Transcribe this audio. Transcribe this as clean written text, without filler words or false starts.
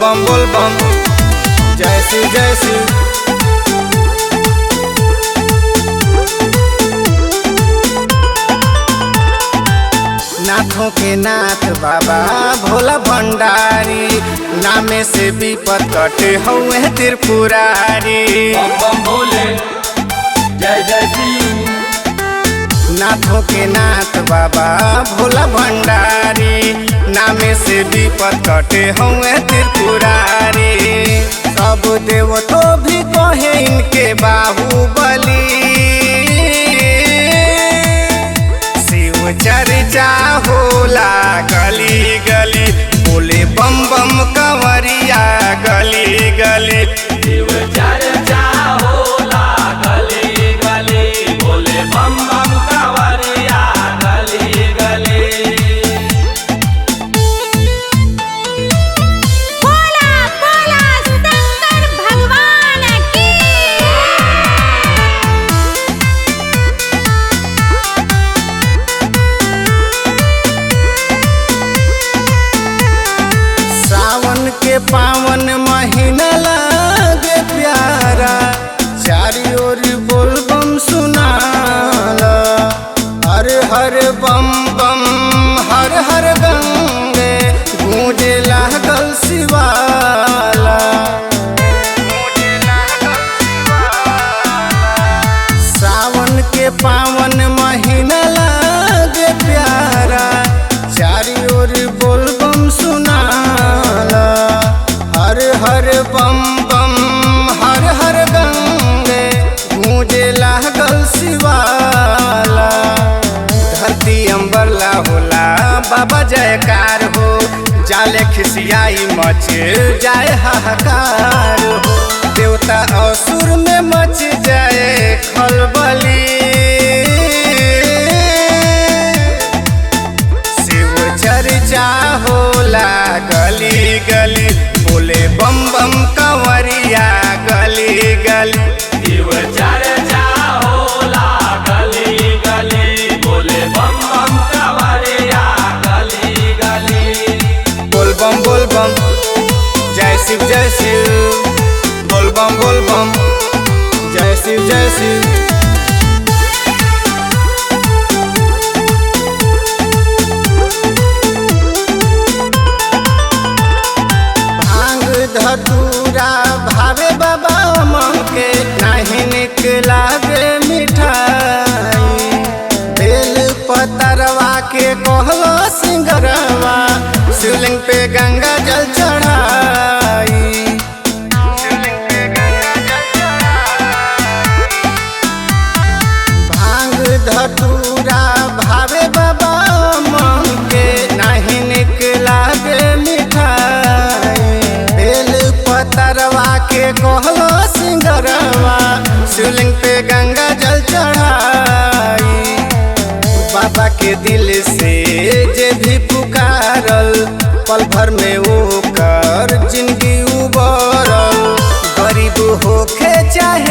बोल बम जय शिव जय शिव। नाथों के नाथ बाबा भोला भंडारी, नामे से विपद कटे हुए त्रिपुरारी। बम बम भोले जय जय शिव। नाथों के नाथ बाबा भोला भंडारी, नामे से विपद कटे हुए त्रिपुरारी। सब देवतो भी कहे इनके बाहुबली, शिव चर्चा होला गली गली, बोले बम बम कंवरिया गली गली। शिव चर्चा होला गली गली, बोले बम बम कंवरिया गली गली। बोला बोला शंकर भगवान की। सावन के पावन महीना लागे प्यारा, चारी ओर बोल बम सुनाला। हर हर बम बम हर हर गंगे, गूंजे लागल शिवाला। सावन के पावन महीना लागे प्यारा, चारी ओर बोल बम सुनाला। हर हर बम बम हर हर गंगे, गूंजे लागल शिवाला। धरती अंबरला होला बाबा जयकार हो, जाले खिसियाई मच जाए हाहाकार हो। देवता असुर में मच जाए खलबली, शिव चर्चा होला गली गली, बोले बम बम कंवरिया गली गली। शिव चर्चा होला गली गली, बोले बम बम कंवरिया गली गली। बोल बम जय शिव जय शिव। बोल बम जय शिव जय शिव। भांग धतूरा भावे बाबा के, नहीं निक लागे मिठाई। बेल पतरवा के कहलो सिंगरवा, शिवलिंग पे गंगा जल चढ़ाई। भांग धतूरा भावे बाबा के, नहीं निक लागे मिठाई। बेल पतरवा के कहलो सिंगरवा, शिवलिंग पे गंगा जल चढ़ाई। बाबा के दिल से जे भी पुकारल, पल भर में वो कर जिंदगी उबरल। गरीब होखे चाहे